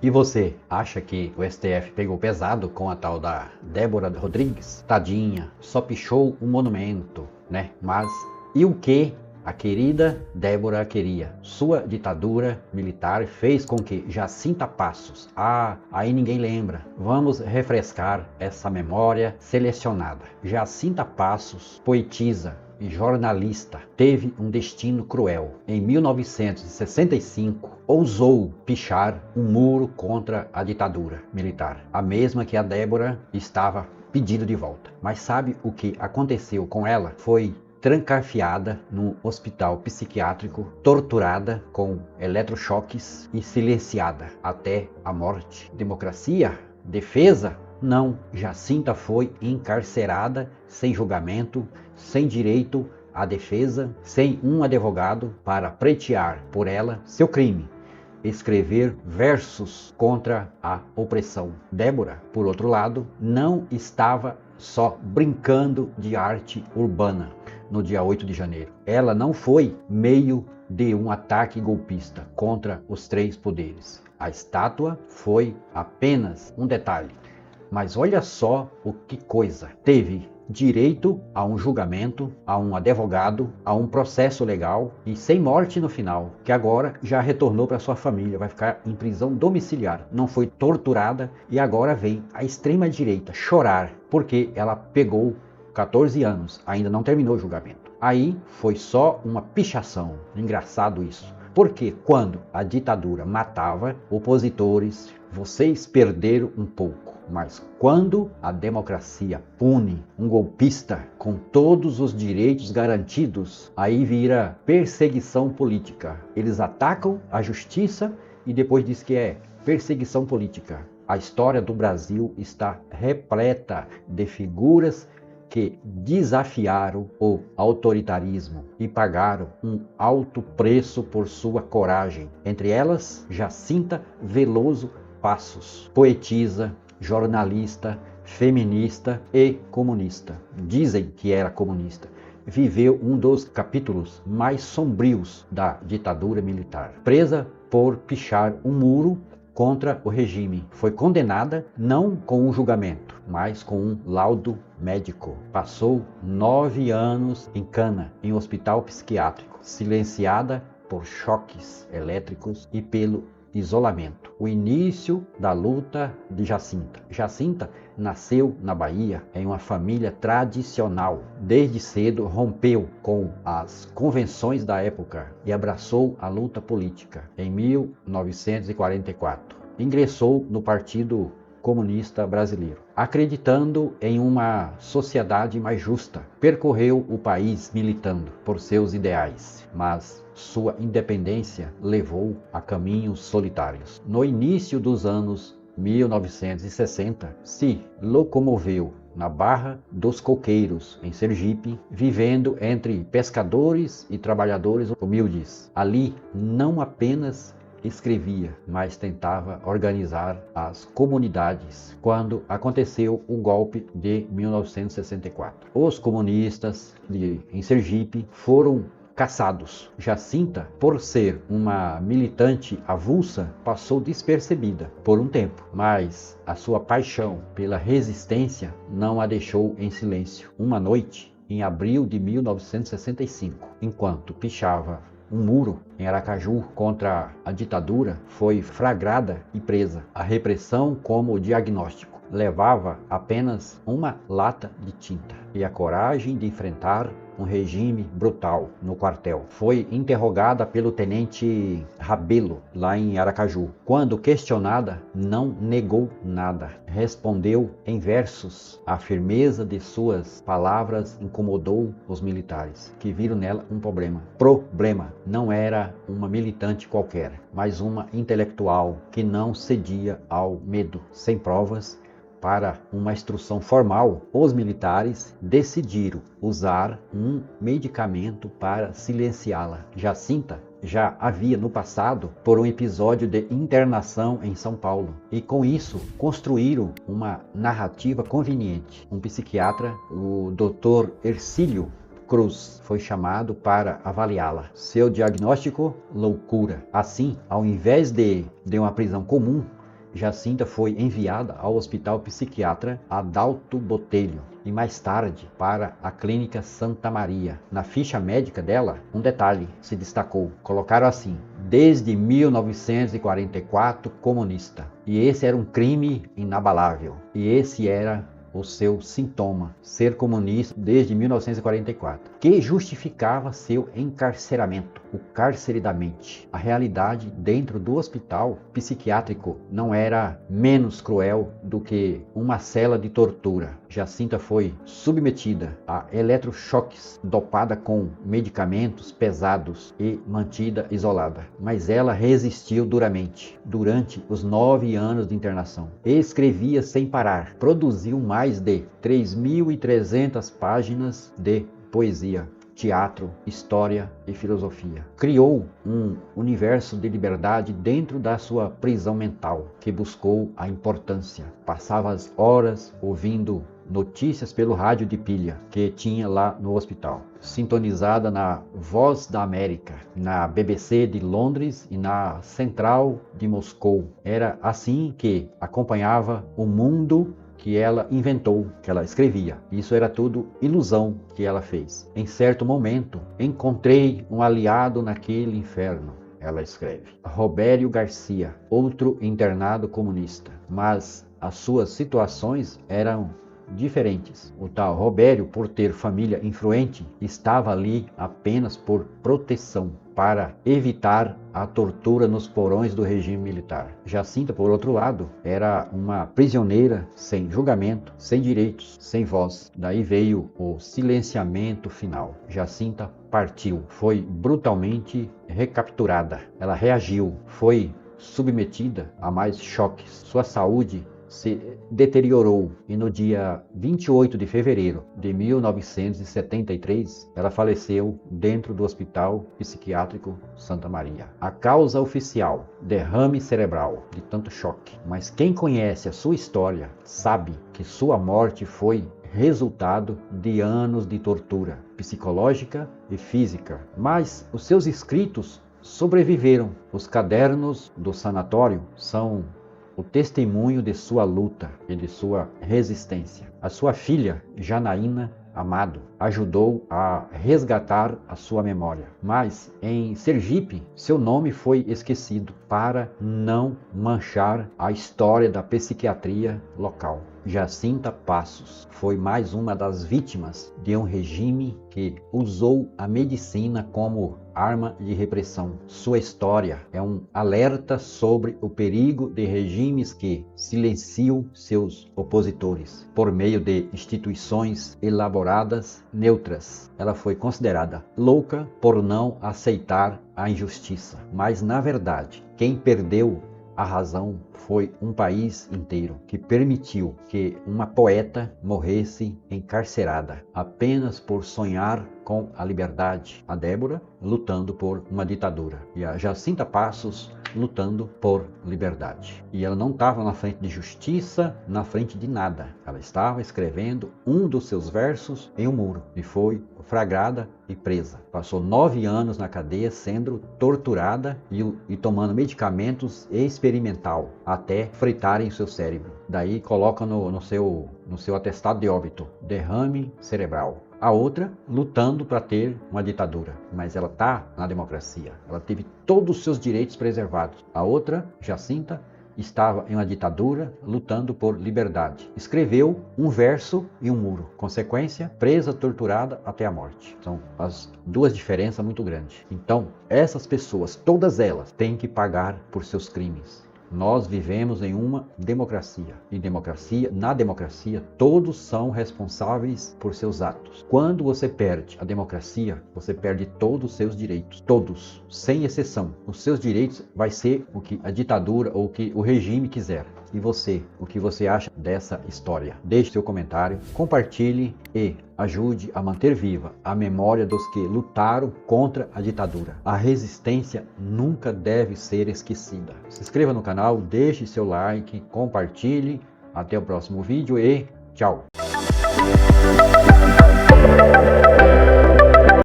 E você acha que o STF pegou pesado com a tal da Débora Rodrigues? Tadinha, só pichou um monumento, né? Mas e o que a querida Débora queria? Sua ditadura militar fez com que Jacinta Passos, aí ninguém lembra. Vamos refrescar essa memória selecionada. Jacinta Passos, poetisa e jornalista, teve um destino cruel. Em 1965, ousou pichar um muro contra a ditadura militar, a mesma que a Débora estava pedindo de volta. Mas sabe o que aconteceu com ela? Foi trancafiada no hospital psiquiátrico, torturada com eletrochoques e silenciada até a morte. Democracia? Defesa? Não. Jacinta foi encarcerada sem julgamento, sem direito à defesa, sem um advogado para pleitear por ela seu crime. Escrever versos contra a opressão. Débora, por outro lado, não estava só brincando de arte urbana no dia 8 de janeiro. Ela não foi meio de um ataque golpista contra os três poderes. A estátua foi apenas um detalhe. Mas olha só o que coisa. Teve direito a um julgamento, a um advogado, a um processo legal e sem morte no final, que agora já retornou para sua família, vai ficar em prisão domiciliar, não foi torturada e agora vem a extrema direita chorar porque ela pegou 14 anos, ainda não terminou o julgamento. Aí foi só uma pichação, engraçado isso. Porque quando a ditadura matava opositores, vocês perderam um pouco. Mas quando a democracia pune um golpista com todos os direitos garantidos, aí vira perseguição política. Eles atacam a justiça e depois diz que é perseguição política. A história do Brasil está repleta de figuras que desafiaram o autoritarismo e pagaram um alto preço por sua coragem. Entre elas, Jacinta Veloso Passos, poetisa, jornalista, feminista e comunista. Dizem que era comunista. Viveu um dos capítulos mais sombrios da ditadura militar. Presa por pichar um muro contra o regime. Foi condenada não com um julgamento, mas com um laudo médico. Passou 9 anos em cana, em hospital psiquiátrico, silenciada por choques elétricos e pelo isolamento. O início da luta de Jacinta. Jacinta nasceu na Bahia em uma família tradicional. Desde cedo rompeu com as convenções da época e abraçou a luta política. Em 1944, ingressou no Partido Comunista Brasileiro, acreditando em uma sociedade mais justa. Percorreu o país militando por seus ideais, mas sua independência levou a caminhos solitários. No início dos anos 1960, se locomoveu na Barra dos Coqueiros, em Sergipe, vivendo entre pescadores e trabalhadores humildes. Ali não apenas escrevia, mas tentava organizar as comunidades quando aconteceu o golpe de 1964. Os comunistas em Sergipe foram caçados. Jacinta, por ser uma militante avulsa, passou despercebida por um tempo, mas a sua paixão pela resistência não a deixou em silêncio. Uma noite, em abril de 1965, enquanto pichava um muro em Aracaju contra a ditadura, foi flagrada e presa. A repressão como diagnóstico levava apenas uma lata de tinta e a coragem de enfrentar um regime brutal no quartel. Foi interrogada pelo tenente Rabelo, lá em Aracaju. Quando questionada, não negou nada. Respondeu em versos. A firmeza de suas palavras incomodou os militares, que viram nela um problema. Problema. Não era uma militante qualquer, mas uma intelectual que não cedia ao medo. Sem provas, para uma instrução formal, os militares decidiram usar um medicamento para silenciá-la. Jacinta já havia no passado por um episódio de internação em São Paulo e com isso construíram uma narrativa conveniente. Um psiquiatra, o Dr. Hercílio Cruz, foi chamado para avaliá-la. Seu diagnóstico: loucura. Assim, ao invés de uma prisão comum, Jacinta foi enviada ao Hospital Psiquiatra Adalto Botelho e mais tarde para a Clínica Santa Maria. Na ficha médica dela, um detalhe se destacou. Colocaram assim: desde 1944 comunista. E esse era um crime inabalável. E esse era o seu sintoma, ser comunista desde 1944, que justificava seu encarceramento, o cárcere da mente. A realidade dentro do hospital psiquiátrico não era menos cruel do que uma cela de tortura. Jacinta foi submetida a eletrochoques, dopada com medicamentos pesados e mantida isolada. Mas ela resistiu duramente durante os 9 anos de internação. Escrevia sem parar, produziu mais de 3.300 páginas de poesia, teatro, história e filosofia. Criou um universo de liberdade dentro da sua prisão mental, que buscou a importância. Passava as horas ouvindo notícias pelo rádio de pilha que tinha lá no hospital, sintonizada na Voz da América, na BBC de Londres e na Central de Moscou. Era assim que acompanhava o mundo que ela inventou, que ela escrevia. Isso era tudo ilusão que ela fez. Em certo momento, encontrei um aliado naquele inferno, ela escreve. Robério Garcia, outro internado comunista, mas as suas situações eram diferentes. O tal Robério, por ter família influente, estava ali apenas por proteção, para evitar a tortura nos porões do regime militar. Jacinta, por outro lado, era uma prisioneira sem julgamento, sem direitos, sem voz. Daí veio o silenciamento final. Jacinta partiu, foi brutalmente recapturada. Ela reagiu, foi submetida a mais choques. Sua saúde se deteriorou e no dia 28 de fevereiro de 1973 ela faleceu dentro do Hospital Psiquiátrico Santa Maria. A causa oficial: derrame cerebral de tanto choque. Mas quem conhece a sua história sabe que sua morte foi resultado de anos de tortura psicológica e física. Mas os seus escritos sobreviveram. Os cadernos do sanatório são o testemunho de sua luta e de sua resistência. A sua filha, Janaína Amado, ajudou a resgatar a sua memória. Mas em Sergipe, seu nome foi esquecido para não manchar a história da psiquiatria local. Jacinta Passos foi mais uma das vítimas de um regime que usou a medicina como arma de repressão. Sua história é um alerta sobre o perigo de regimes que silenciam seus opositores por meio de instituições elaboradas neutras. Ela foi considerada louca por não aceitar a injustiça, mas na verdade, quem perdeu a razão foi um país inteiro que permitiu que uma poeta morresse encarcerada apenas por sonhar com a liberdade. A Débora lutando por uma ditadura e a Jacinta Passos lutando por liberdade. E ela não estava na frente de justiça, na frente de nada. Ela estava escrevendo um dos seus versos em um muro e foi flagrada e presa. Passou 9 anos na cadeia sendo torturada e tomando medicamentos experimental até fritarem seu cérebro. Daí colocam no seu atestado de óbito: derrame cerebral. A outra lutando para ter uma ditadura, mas ela está na democracia. Ela teve todos os seus direitos preservados. A outra, Jacinta, estava em uma ditadura lutando por liberdade. Escreveu um verso e um muro. Consequência: presa, torturada até a morte. São as duas diferenças muito grandes. Então, essas pessoas, todas elas, têm que pagar por seus crimes. Nós vivemos em uma democracia. E na democracia, todos são responsáveis por seus atos. Quando você perde a democracia, você perde todos os seus direitos. Todos, sem exceção. Os seus direitos vai ser o que a ditadura ou o que o regime quiser. E você, o que você acha dessa história? Deixe seu comentário, compartilhe e ajude a manter viva a memória dos que lutaram contra a ditadura. A resistência nunca deve ser esquecida. Se inscreva no canal, deixe seu like, compartilhe. Até o próximo vídeo e tchau!